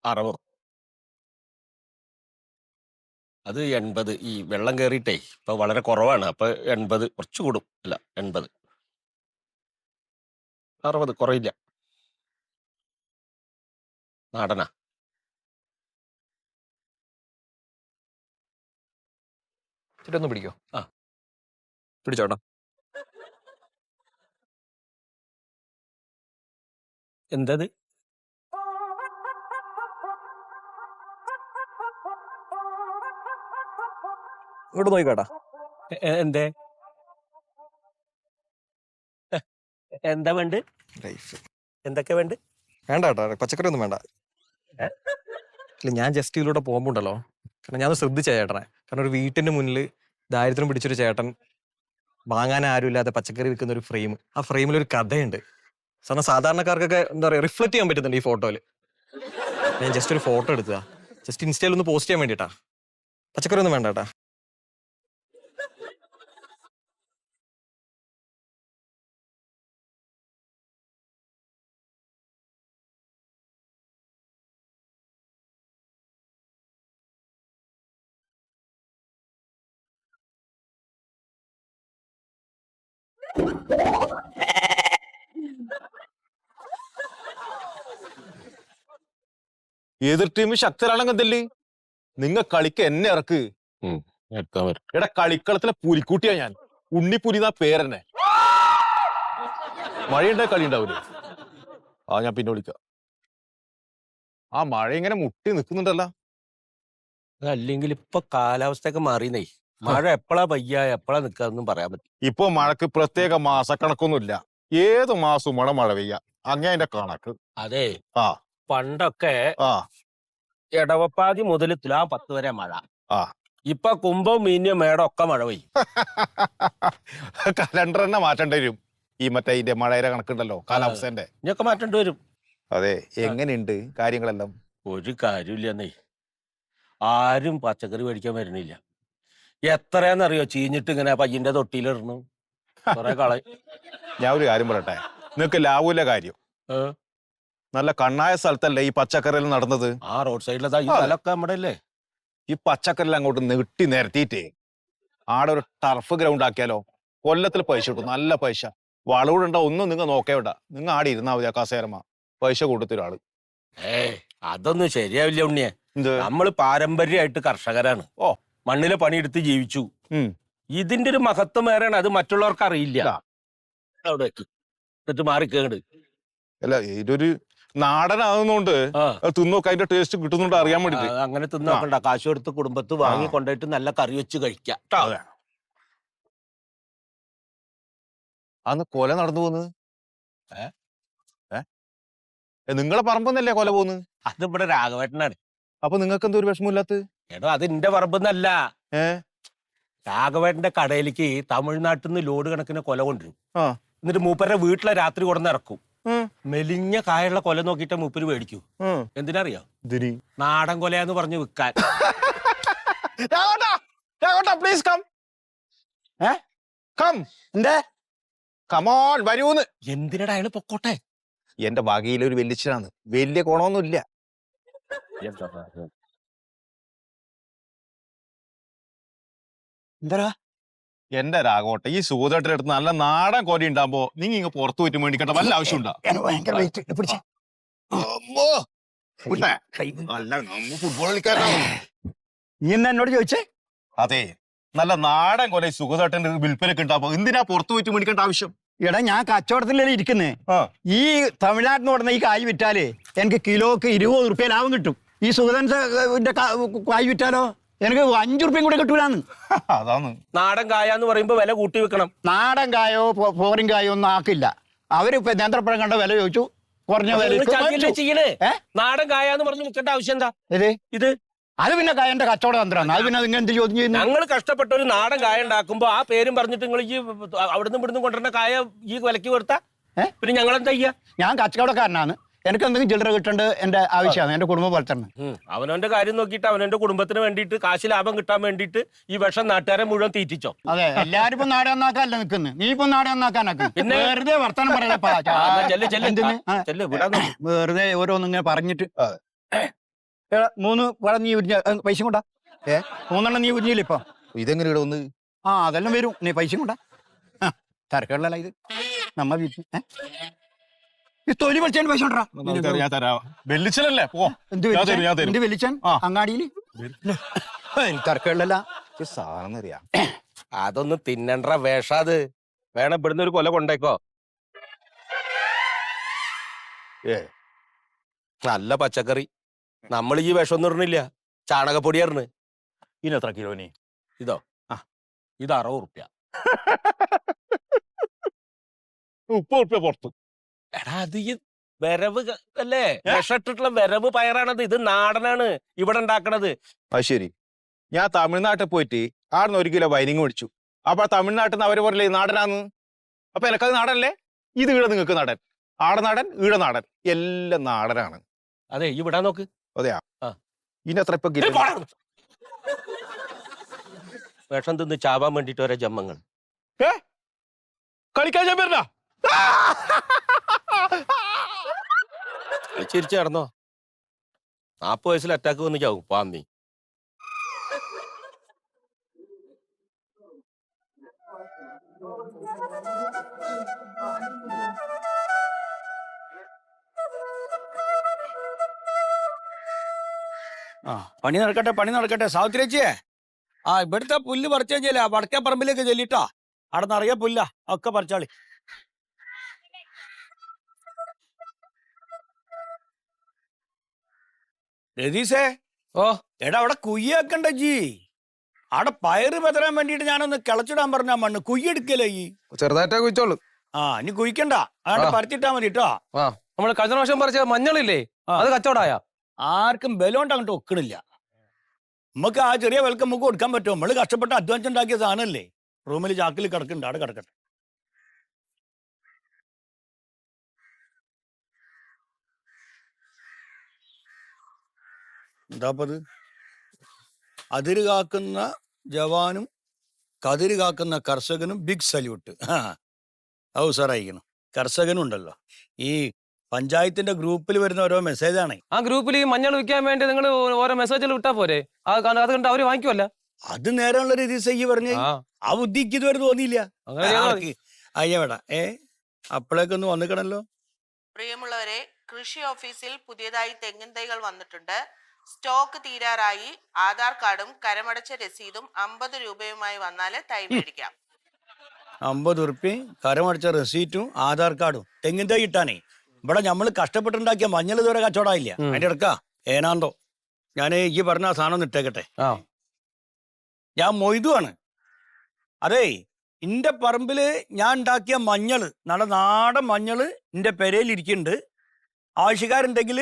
60. അത് 80. ഈ വെള്ളം കയറിയിട്ടേ ഇപ്പൊ വളരെ കുറവാണ്. അപ്പൊ 80 കുറച്ച് കൂടും. അല്ല 80. 60 കുറയില്ല. നാടനാ. ചേട്ടാ ഒന്ന് പിടിക്കോ? ആ. പിടിച്ചോട്ടോ. എന്തത്? ഇങ്ങോട്ട് നോക്കിക്കാട്ടാ. എന്തേ? എന്താ വേണ്ട? ലൈഫ് എന്തൊക്കെ വേണ്ട? വേണ്ട കേട്ടോ, പച്ചക്കറി ഒന്നും വേണ്ട. ഇല്ല, ഞാൻ ജസ്റ്റ് ഇതിലൂടെ പോകുമ്പോണ്ടല്ലോ, കാരണം ഞാൻ ശ്രദ്ധിച്ച ചേട്ടനെ. കാരണം ഒരു വീട്ടിന്റെ മുന്നിൽ ദാരിദ്ര്യം പിടിച്ചൊരു ചേട്ടൻ വാങ്ങാൻ ആരുമില്ലാതെ പച്ചക്കറി വിൽക്കുന്ന ഒരു ഫ്രെയിം. ആ ഫ്രെയിമിൽ ഒരു കഥയുണ്ട്. കാരണം സാധാരണക്കാർക്കൊക്കെ എന്താ പറയുക, റിഫ്ലക്ട് ചെയ്യാൻ പറ്റുന്നുണ്ട് ഈ ഫോട്ടോയിൽ. ഞാൻ ജസ്റ്റ് ഒരു ഫോട്ടോ എടുത്തതാ, ജസ്റ്റ് ഇൻസ്റ്റയിൽ ഒന്ന് പോസ്റ്റ് ചെയ്യാൻ വേണ്ടിട്ടാ. പച്ചക്കറി ഒന്നും വേണ്ട കേട്ടാ. എതിർ ടീം ശക്തരാണെങ്കി നിങ്ങ കളിക്ക് എന്നെ ഇറക്ക്. എടുക്കാൻ വരും. എടാ കളിക്കളത്തിലെ പുലിക്കുട്ടിയാ ഞാൻ. ഉണ്ണിപ്പുലി എന്നാ പേരെന്നെ. മഴയുണ്ടായ കളി ഉണ്ടാവൂലേ? ആ ഞാൻ പിന്നെ വിളിക്കാം. ആ മഴ ഇങ്ങനെ മുട്ടി നിൽക്കുന്നുണ്ടല്ലോ. അല്ലെങ്കിൽ ഇപ്പൊ കാലാവസ്ഥയൊക്കെ മാറിയെന്നേ. മഴ എപ്പോഴാ പെയ്യ എപ്പോഴാ നിക്കാന്നും പറയാൻ പറ്റും. ഇപ്പൊ മഴക്ക് പ്രത്യേക മാസക്കണക്കൊന്നുമില്ല. ഏത് മാസവും മഴ പെയ്യ. അങ്ങനെ അതിന്റെ കണക്ക്. അതെ, ആ പണ്ടൊക്കെ ആ ഇടവപ്പാതി മുതൽ തുലാം 10 വരെ മഴ. ആ ഇപ്പൊ കുംഭം മീന്യം മേടം ഒക്കെ മഴ പെയ്യും. കലണ്ടർ തന്നെ മാറ്റേണ്ടി വരും. ഈ മറ്റേ ഇതിന്റെ മഴയുടെ കണക്കുണ്ടല്ലോ, കാലാവസ്ഥന്റെ. ഇനിയൊക്കെ മാറ്റേണ്ടി വരും. അതെ, എങ്ങനെയുണ്ട് കാര്യങ്ങളെല്ലാം? ഒരു കാര്യമില്ലെന്നേ. ആരും പച്ചക്കറി മേടിക്കാൻ വരുന്നില്ല. എത്രയാന്നറിയോ ചീഞ്ഞിട്ട് ഇങ്ങനെ പയ്യന്റെ തൊട്ടിയിലിടണു. കുറെ കളയും. ഞാൻ ഒരു കാര്യം പറയട്ടെ, നിങ്ങക്ക് ലാവൂല കാര്യം. നല്ല കണ്ണായ സ്ഥലത്തല്ലേ ഈ പച്ചക്കറിയിൽ നടന്നത്? ആ റോഡ് സൈഡിലതാ ഈ സ്ഥലമൊക്കെ നമ്മുടെ അല്ലേ. ഈ പച്ചക്കറിയിൽ അങ്ങോട്ട് നെട്ടി നിരത്തിയിട്ടേ ആടെ ഒരു ടർഫ് ഗ്രൗണ്ട് ആക്കിയാലോ? കൊല്ലത്തിൽ പൈസ കിട്ടും, നല്ല പൈസ. വളവിടുണ്ടോ ഒന്നും നിങ്ങൾ നോക്കേവിട. നിങ്ങൾ ആടെ ഇരുന്നാ മതി. ആ കസേരമ പൈസ കൊടുത്തൊരാള്. അതൊന്നും ശരിയാവില്ല ഉണ്ണിയെ. എന്ത്? നമ്മള് പാരമ്പര്യമായിട്ട് കർഷകരാണ്. ഓ, മണ്ണിലെ പണിയെടുത്ത് ജീവിച്ചു. ഇതിന്റെ ഒരു മഹത്വം വേറെയാണ്. അത് മറ്റുള്ളവർക്ക് അറിയില്ല. അവിടെ വെക്ക്. എന്നിട്ട് മാറിക്കേട്. അല്ല, ഇതൊരു നാടനാകുന്നോണ്ട് തിന്നോക്കെ അതിന്റെ ടേസ്റ്റ് കിട്ടുന്നുണ്ട് അറിയാൻ വേണ്ടി. അങ്ങനെ തിന്നോക്കണ്ട. കാശ് കൊടുത്ത് കുടുംബത്ത് വാങ്ങി കൊണ്ടുപോയിട്ട് നല്ല കറി വെച്ച് കഴിക്കാം. അന്ന് കൊല നടന്നു പോകുന്നത് നിങ്ങളെ പറമ്പെന്നല്ലേ കൊല പോകുന്നത്? അത് ഇവിടെ രാഘവേട്ടനാണ്. അപ്പൊ നിങ്ങൾക്ക് എന്തോ ഒരു വിഷമമില്ലാത്ത? എടോ, അത് എന്റെ പറമ്പെന്നല്ല. രാഘവേട്ടന്റെ കടയിലേക്ക് തമിഴ്നാട്ടിൽ നിന്ന് ലോഡ് കണക്കിന് കൊല കൊണ്ടുവരും. എന്നിട്ട് മൂപ്പരുടെ വീട്ടിലെ രാത്രി കൊണ്ടുവന്ന് ഇറക്കും. മെലിഞ്ഞ കായുള്ള കൊല നോക്കിയിട്ട് മൂപ്പര് മേടിക്കൂ. എന്തിനറിയോ? നാടൻ കൊലയാന്ന് പറഞ്ഞു വിൽക്കാൻ. Please come. കം. എന്തേ? കമോൺ വരൂന്ന്. എന്തിനടാ അയാള് പൊക്കോട്ടെ. എന്റെ വകയിലെ ഒരു വെല്ലിച്ചനാണ്. വലിയ ഗുണമൊന്നുമില്ല. എന്താ എന്റെ രാഘവട്ടെ, ഈ സൂതേട്ടന്റെ അടുത്ത് നല്ല നാടൻ കോരി ഉണ്ടാകുമ്പോ നീ ഇങ്ങ് പുറത്തു പോയിട്ട് മേടിക്കേണ്ട വല്ല ആവശ്യമുണ്ടോ? ഫുട്ബോൾ കളിക്കാരനാണ്. നീ എന്നാ എന്നോട് ചോദിച്ചേ? അതെ, നല്ല നാടൻ കൊല സുഖതേട്ടന്റെ വിൽപ്പനക്ക് ഉണ്ടാകുമ്പോ എന്തിനാ പുറത്തു പോയിട്ട് മേടിക്കേണ്ട ആവശ്യം? എടാ, ഞാൻ കച്ചവടത്തിലല്ലേ ഇരിക്കുന്നേ. ഈ തമിഴ്നാട്ടിൽ നിന്ന് പറഞ്ഞ ഈ കായ് വിറ്റാലേ എനിക്ക് കിലോക്ക് 20 റുപ്യ ലാഭം കിട്ടും. ഈ സുഗതന്റെ കായ് വിറ്റാലോ എനിക്ക് 5 റുപ്യം കൂടെ കിട്ടൂലാന്ന്. അതാണ് നാടൻ കായാന്ന് പറയുമ്പോ വില കൂട്ടി വെക്കണം. നാടൻ കായോ ഫോറിൻ കായോ ഒന്നും ആക്കില്ല. അവരിപ്പോ നേന്ത്രപ്പഴം കണ്ട വില ചോദിച്ചു, കുറഞ്ഞ വില ചെയ്യണേ. നാടൻ കായാന്ന് പറഞ്ഞു വിൽക്കേണ്ട ആവശ്യം എന്താ? ഇത് അത് പിന്നെ കായന്റെ കച്ചവട തന്ത്രമാണ്. അത് പിന്നെ നിങ്ങൾ എന്ത് ചോദ്യം ചെയ്യുന്നു? ഞങ്ങൾ കഷ്ടപ്പെട്ട ഒരു നാടൻ കായ ഉണ്ടാക്കുമ്പോ ആ പേരും പറഞ്ഞിട്ട് നിങ്ങൾ ഈ അവിടുന്ന് ഇവിടുന്ന് കൊണ്ടുവരുന്ന കായ ഈ വിലക്ക് കൊടുത്താ പിന്നെ ഞങ്ങൾ എന്താ ചെയ്യാ? ഞാൻ കച്ചവടക്കാരനാണ്. എനിക്ക് എന്തെങ്കിലും ചില്ലറ കിട്ടേണ്ടത് എന്റെ ആവശ്യമാണ്. എന്റെ കുടുംബം പോലെ തന്നെ. അവനവന്റെ കാര്യം നോക്കിയിട്ട് അവനവന്റെ കുടുംബത്തിന് വേണ്ടിയിട്ട് കാശ് ലാഭം കിട്ടാൻ വേണ്ടിയിട്ട് ഈ വിഷം നാട്ടുകാരെ മുഴുവൻ തീറ്റിച്ചോ? അതെ, എല്ലാരും ഇപ്പൊ നാടെ നന്നാക്കാനല്ല നിൽക്കുന്നത്. നീ ഇപ്പൊ നാടെ നന്നാക്കാനാക്കും. പിന്നെ വെറുതെ വർത്തമാനം പറയലപ്പാ. വെറുതെ ഓരോന്നിങ്ങനെ പറഞ്ഞിട്ട് 3 പഴം നീ ഉരിഞ്ഞ പൈസ കൊണ്ടാ 3 നീ ഉരിഞ്ഞില്ല ഇപ്പൊ ഇതെങ്ങനെ ഇവിടെ ഒന്ന് ആ അതെല്ലാം വരും നീ പൈസ കൊണ്ടാ തിരക്കുള്ള ഇത് നമ്മ വീട്ടിൽ ഈ തൊലി വലിച്ചാൻ പൈസ കൊണ്ടാ ഞാൻ തരാം വെല്ലിച്ചനല്ലേ പോ എന്ത് ഞാൻ തരും, ഞാൻ തരും. എന്ത് വലിച്ചാൻ ആ. അങ്ങാടിയിൽ തിരക്കുള്ള സാധനം അറിയാം അതൊന്നും തിന്നണ്ട വേഷാത് വേണം ഇവിടുന്ന് ഒരു കൊല കൊണ്ടേക്കോ നല്ല പച്ചക്കറി നമ്മൾ ഈ വിഷമൊന്നും ഇടണില്ല ചാണകപ്പൊടിയായിരുന്നു ഇനി എത്ര കിലോനി ഇതോ ഇത് 60 ഉറുപ്പ്യ 30 പുറത്ത് എടാ അത് ഈ വരവ് അല്ലേ വിഷട്ടിട്ടുള്ള വരവ് പയറാണത് ഇത് നാടനാണ് ഇവിടെ ഉണ്ടാക്കണത് അത് ശരി ഞാൻ തമിഴ്നാട്ടിൽ പോയിട്ട് ആടുന്ന് 1 കിലോ വൈനിങ് മേടിച്ചു അപ്പൊ തമിഴ്നാട്ടിൽ നിന്ന് അവര് പറയില്ലേ നാടനാന്ന് അപ്പൊ എനക്കത് നാടനല്ലേ ഇത് ഈട നിങ്ങൾക്ക് നാടൻ ആട നാടൻ ഈട നാടൻ എല്ലാം നാടനാണ് അതെ ഈ വിടാൻ നോക്ക് അതെയാ ആ. ഇനി എത്ര ഇപ്പൊ കിലോ വിഷം തിന്ന് ചാവാൻ വേണ്ടിട്ട് ഓരോ ജമ്മങ്ങൾ കളിക്കാൻ ഞാൻ വരണ ചിരിച്ചു നടന്നോ 40 വയസ്സിൽ അറ്റാക്ക് വന്ന് ചാവും പാന്നി ആ പണി നടക്കട്ടെ സാവിത്രിയച്ചിയെ ആ ഇവിടുത്തെ പുല്ല് പറിച്ചാ ചെല്ല വടക്കേ പറമ്പിലേക്ക് ചെല്ലിട്ടാ അവിടെ നിറയെ പുല്ല ഒക്കെ പറിച്ചാളി രതീശേ ഓ എടാ അവിടെ കുയ്യാക്കണ്ട ജി അവിടെ പയറ് പെതറാൻ വേണ്ടിട്ട് ഞാനൊന്ന് കിളച്ചിടാൻ പറഞ്ഞ മണ്ണ് കുയ്യെടുക്കല്ലേ ഈ ചെറുതായിട്ടാ കുഴിച്ചോളൂ ആ ഇനി കുയ്ക്കണ്ട അവിടെ പറിച്ചിട്ടാ മതി കേട്ടോ ആ നമ്മള് കഴിഞ്ഞ പ്രാവശ്യം പറിച്ച മഞ്ഞളില്ലേ അത് കച്ചവടായ ആർക്കും ബലമുണ്ട് അങ്ങോട്ട് ഒക്കണില്ല നമുക്ക് ആ ചെറിയ വിലക്ക് നമുക്ക് കൊടുക്കാൻ പറ്റുമോ നമ്മള് കഷ്ടപ്പെട്ട് അധ്വാനിച്ച് ഉണ്ടാക്കിയ സാധനമല്ലേ റൂമിൽ ചാക്കിൽ കിടക്കുന്നുണ്ട് അവിടെ കിടക്കട്ടെ എന്താപ്പത് അതിര് കാക്കുന്ന ജവാനും കതിര് കാക്കുന്ന കർഷകനും ബിഗ് സല്യൂട്ട് ഔ സാർ അയക്കണം കർഷകനും ഉണ്ടല്ലോ ഈ പഞ്ചായത്തിന്റെ ഗ്രൂപ്പിൽ വരുന്ന ഓരോ മെസ്സേജാണ് ആ ഗ്രൂപ്പിൽ ഈ മഞ്ഞൾ വിൽക്കാൻ വേണ്ടി നിങ്ങൾ ഓരോ മെസ്സേജിൽ വിട്ടാ പോരെ അത് കണ്ട് അവര് വാങ്ങിക്കുമല്ല അത് നേരെയുള്ള രീതി ചെയ്യ പറഞ്ഞു ആ ബുദ്ധിക്ക് ഇതുവരെ തോന്നിയില്ല അയ്യവേടാ അപ്പോഴേക്കൊന്ന് വന്നിക്കണല്ലോ. പ്രിയമുള്ളവരെ, കൃഷി ഓഫീസിൽ പുതിയതായി തെങ്ങിൻ തൈകൾ വന്നിട്ടുണ്ട്. സ്റ്റോക്ക് തീരാറായി. ആധാർ കാർഡും കരമടച്ച രസീതും 50 രൂപയുമായി വന്നാല് തൈ മേടിക്കാം. 50 ഉറുപ്പ്യ കരമടച്ച റെസീറ്റും ആധാർ കാർഡും തെങ്ങിൻ തൈ ഇട്ടാനേ. ഇവിടെ നമ്മള് കഷ്ടപ്പെട്ടുണ്ടാക്കിയ മഞ്ഞൾ ഇതുവരെ കച്ചവടമായില്ല. അതിന്റെ ഇടക്ക ഏനാന്തോ ഞാൻ ഈ പറഞ്ഞ ആ സാധനം ഇട്ടേക്കട്ടെ. ഞാൻ മൊയ്തുവാണ്. അതേ, ഇന്റെ പറമ്പില് ഞാൻ ഉണ്ടാക്കിയ മഞ്ഞള്, നല്ല നാടൻ മഞ്ഞള് എന്റെ പെരയിൽ ഇരിക്കുന്നുണ്ട്. ആവശ്യക്കാരുണ്ടെങ്കിൽ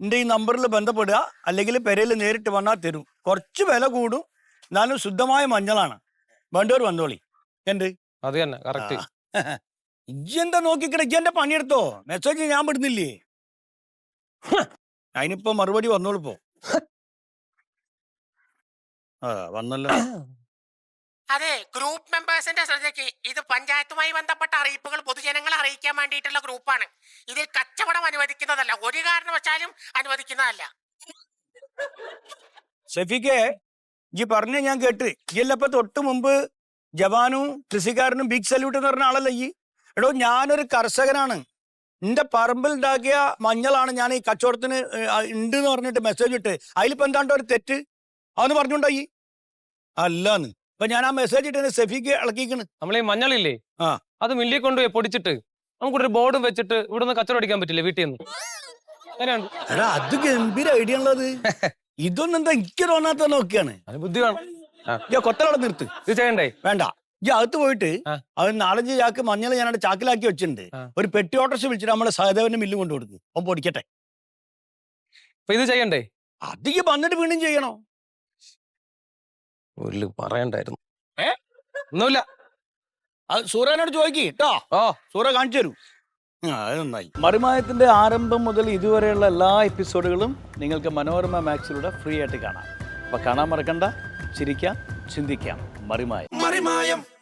എന്റെ ഈ നമ്പറിൽ ബന്ധപ്പെടുക, അല്ലെങ്കിൽ പെരയിൽ നേരിട്ട് വന്നാൽ തരും. കുറച്ച് വില കൂടും, എന്നാലും ശുദ്ധമായ മഞ്ഞളാണ്. വേണ്ടവർ വന്നോളി. എന്ത് അത് തന്നെ കറക്റ്റ്. ഇജ്ജെന്താ നോക്കിക്കട, ഇജ്ജെന്റെ പണിയെടുത്തോ. മെസ്സേജ് ഞാൻ വിടുന്നില്ലേ. അതിനിപ്പോ മറുപടി വന്നോളിപ്പോ. വന്നല്ലോ. അതെ, ഗ്രൂപ്പ് മെമ്പേഴ്സിന്റെ ശ്രദ്ധയ്ക്ക്, ഇത് പഞ്ചായത്തുമായി ബന്ധപ്പെട്ട അറിയിപ്പുകൾ പൊതുജനങ്ങളെ അറിയിക്കാൻ വേണ്ടിയിട്ടുള്ള ഗ്രൂപ്പാണ്. ഇതിൽ കച്ചവടം അനുവദിക്കുന്നതല്ല, ഒരു കാരണവശാലും അനുവദിക്കുന്നതല്ല. ഷെഫീഖേ, ഈ പറഞ്ഞ ഞാൻ കേട്ട്. ഇല്ലപ്പോ തൊട്ട് മുമ്പ് ജവാനും കൃഷിക്കാരനും ബിഗ് സല്യൂട്ട് എന്ന് പറഞ്ഞ ആളല്ല ഈ. എടോ, ഞാനൊരു കർഷകനാണ്. എന്റെ പറമ്പിൽ ഉണ്ടാക്കിയ മഞ്ഞളാണ് ഞാൻ ഈ കച്ചവടത്തിന് ഉണ്ട് എന്ന് പറഞ്ഞിട്ട് മെസ്സേജ് ഇട്ട്. അതിലിപ്പോ എന്താണ്ടോ ഒരു തെറ്റ് അതെന്ന് പറഞ്ഞുണ്ടായി അല്ലാന്ന്. അപ്പൊ ഞാൻ ആ മെസ്സേജ് ഇട്ട് ഷെഫീഖ് ഇളക്കിക്കണ്. നമ്മൾ ഈ മഞ്ഞളില്ലേ, അത് മില്ലിൽ കൊണ്ടുപോയി പൊടിച്ചിട്ട് നമുക്കൊരു ബോർഡും വെച്ചിട്ട് ഇവിടുന്ന് കച്ചവടം അടിക്കാൻ പറ്റില്ലേ വീട്ടിൽ നിന്ന്? അങ്ങനെയുണ്ട്. എടാ, അത് ഗംഭീര ഐഡിയ ഉള്ളത്. ഇതൊന്നും എന്താ എനിക്ക് തോന്നാത്ത നോക്കിയാണ്. അത് ബുദ്ധി വേണം. കൊത്തലോടെ നിർത്ത്. ഇത് ചെയ്യണ്ടേ? വേണ്ട, ഈ അകത്ത് പോയിട്ട് അത് 4-5 ചാക്ക് മഞ്ഞൾ ഞാനവിടെ ചാക്കിലാക്കി വെച്ചിട്ടുണ്ട്. ഒരു പെട്ടി ഓട്ടോറിക്ഷ വിളിച്ചിട്ട് നമ്മളെ സഹദേവന്റെ മില്ല് കൊണ്ടു കൊടുക്കും. അവൻ പൊടിക്കട്ടെ. അപ്പൊ ഇത് ചെയ്യണ്ടേ? അത് ഈ വന്നിട്ട് വീണ്ടും ചെയ്യണോ? ഒരു പറയണ്ടായിരുന്നു. ഒന്നുമില്ല, അത് സൂര്യനോട് ചോദിക്ക് കേട്ടോ. സൂര്യ കാണിച്ചു തരൂ. അത് നന്നായി. മറിമായത്തിന്റെ ആരംഭം മുതൽ ഇതുവരെയുള്ള എല്ലാ എപ്പിസോഡുകളും നിങ്ങൾക്ക് മനോരമ മാക്സിലൂടെ ഫ്രീ ആയിട്ട് കാണാം. അപ്പൊ കാണാൻ മറക്കണ്ട. ചിരിക്കാം, ചിന്തിക്കാം. മറിമായം.